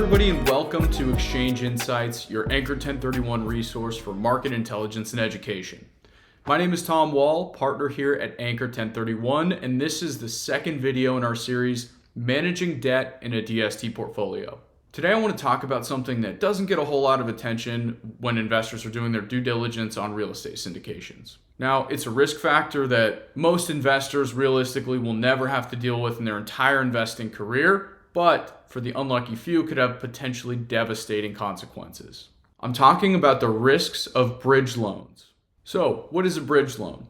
everybody, and welcome to Exchange Insights, your Anchor 1031 resource for market intelligence and education. My name is Tom Wall, partner here at Anchor 1031, and this is the second video in our series, Managing Debt in a DST Portfolio. Today I want to talk about something that doesn't get a whole lot of attention when investors are doing their due diligence on real estate syndications. Now, it's a risk factor that most investors realistically will never have to deal with in their entire investing career, but for the unlucky few could have potentially devastating consequences. I'm talking about the risks of bridge loans. So, what is a bridge loan?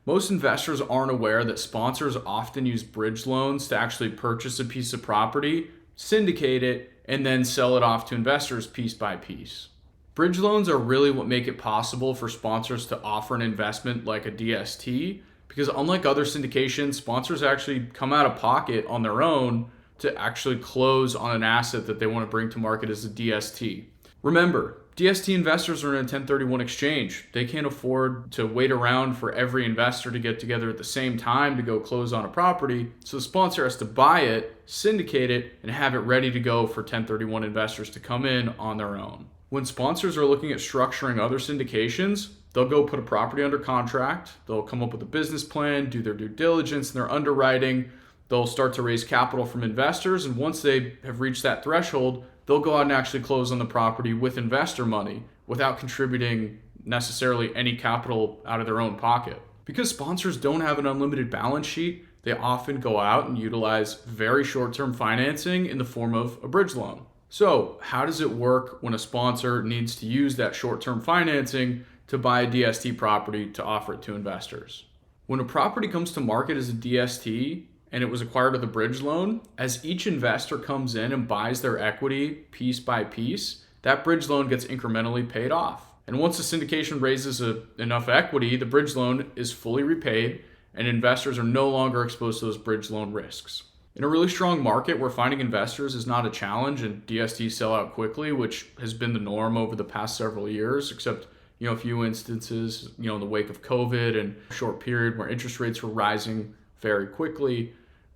Most investors aren't aware that sponsors often use bridge loans to actually purchase a piece of property, syndicate it, and then sell it off to investors piece by piece. Bridge loans are really what make it possible for sponsors to offer an investment like a DST, because unlike other syndications, sponsors actually come out of pocket on their own to actually close on an asset that they want to bring to market as a DST. Remember, DST investors are in a 1031 exchange. They can't afford to wait around for every investor to get together at the same time to go close on a property, so the sponsor has to buy it, syndicate it, and have it ready to go for 1031 investors to come in on their own. When sponsors are looking at structuring other syndications, they'll go put a property under contract, they'll come up with a business plan, do their due diligence and their underwriting, they'll start to raise capital from investors, and once they have reached that threshold, they'll go out and actually close on the property with investor money without contributing necessarily any capital out of their own pocket. Because sponsors don't have an unlimited balance sheet, they often go out and utilize very short-term financing in the form of a bridge loan. So, how does it work when a sponsor needs to use that short-term financing to buy a DST property to offer it to investors? When a property comes to market as a DST and it was acquired with a bridge loan, as each investor comes in and buys their equity piece by piece, that bridge loan gets incrementally paid off. And once the syndication raises enough equity, the bridge loan is fully repaid and investors are no longer exposed to those bridge loan risks. In a really strong market where finding investors is not a challenge and DSTs sell out quickly, which has been the norm over the past several years, except a few instances, in the wake of COVID and a short period where interest rates were rising very quickly,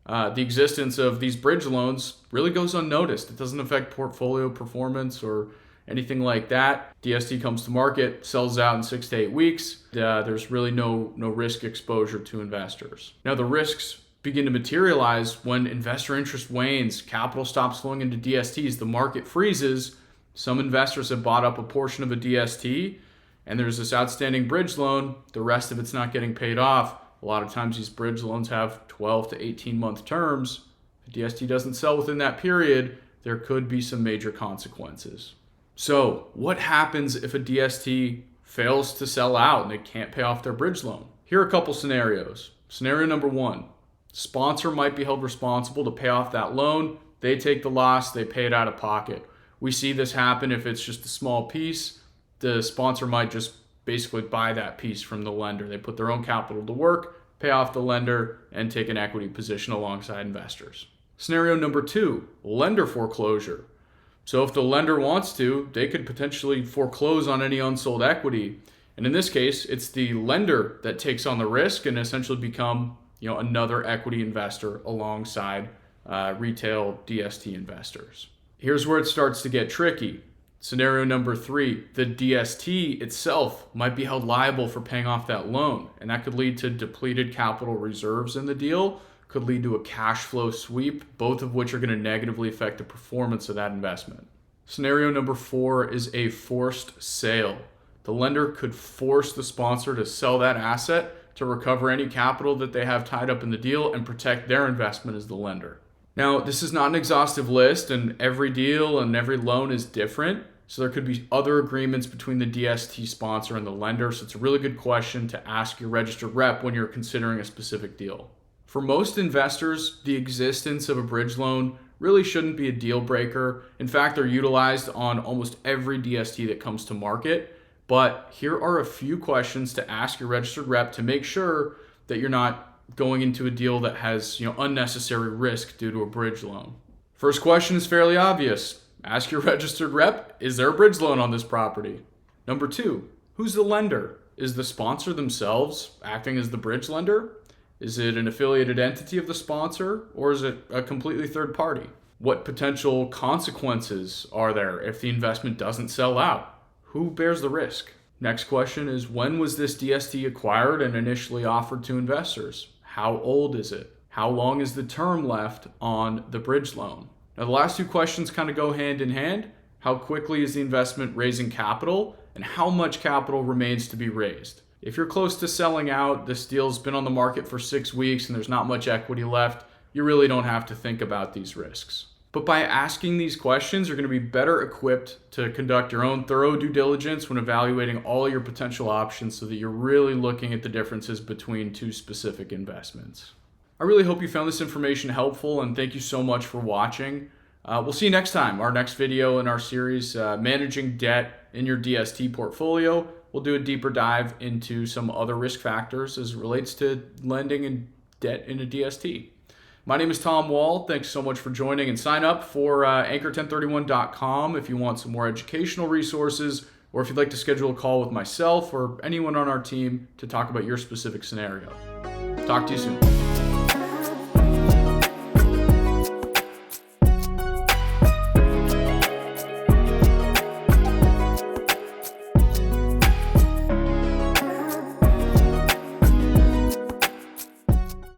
the existence of these bridge loans really goes unnoticed. It doesn't affect portfolio performance or anything like that. DST comes to market, sells out in 6 to 8 weeks. There's really no risk exposure to investors. Now, the risks begin to materialize when investor interest wanes, capital stops flowing into DSTs, the market freezes. Some investors have bought up a portion of a DST, and there's this outstanding bridge loan. The rest of it's not getting paid off. A lot of times these bridge loans have 12 to 18 month terms. If a DST doesn't sell within that period, there could be some major consequences. So what happens if a DST fails to sell out and they can't pay off their bridge loan? Here are a couple scenarios. Scenario number one, sponsor might be held responsible to pay off that loan. They take the loss, they pay it out of pocket. We see this happen if it's just a small piece. The sponsor might just basically buy that piece from the lender. They put their own capital to work, pay off the lender, and take an equity position alongside investors. Scenario number two, lender foreclosure. So if the lender wants to, they could potentially foreclose on any unsold equity. And in this case, it's the lender that takes on the risk and essentially become another equity investor alongside retail DST investors. Here's where it starts to get tricky. Scenario number three, the DST itself might be held liable for paying off that loan, and that could lead to depleted capital reserves in the deal, could lead to a cash flow sweep, both of which are going to negatively affect the performance of that investment. Scenario number four is a forced sale. The lender could force the sponsor to sell that asset to recover any capital that they have tied up in the deal and protect their investment as the lender. Now, this is not an exhaustive list, and every deal and every loan is different. So there could be other agreements between the DST sponsor and the lender. So it's a really good question to ask your registered rep when you're considering a specific deal. For most investors, the existence of a bridge loan really shouldn't be a deal breaker. In fact, they're utilized on almost every DST that comes to market. But here are a few questions to ask your registered rep to make sure that you're not going into a deal that has unnecessary risk due to a bridge loan. First question is fairly obvious. Ask your registered rep, is there a bridge loan on this property? Number two, who's the lender? Is the sponsor themselves acting as the bridge lender? Is it an affiliated entity of the sponsor, or is it a completely third party? What potential consequences are there if the investment doesn't sell out? Who bears the risk? Next question is, when was this DST acquired and initially offered to investors? How old is it? How long is the term left on the bridge loan? Now, the last two questions kind of go hand in hand. How quickly is the investment raising capital, and how much capital remains to be raised? If you're close to selling out, this deal's been on the market for 6 weeks and there's not much equity left, you really don't have to think about these risks. But by asking these questions, you're going to be better equipped to conduct your own thorough due diligence when evaluating all your potential options so that you're really looking at the differences between two specific investments. I really hope you found this information helpful, and thank you so much for watching. We'll see you next time. Our next video in our series, Managing Debt in Your DST Portfolio. We'll do a deeper dive into some other risk factors as it relates to lending and debt in a DST. My name is Tom Wall. Thanks so much for joining, and sign up for anchor1031.com if you want some more educational resources, or if you'd like to schedule a call with myself or anyone on our team to talk about your specific scenario. Talk to you soon.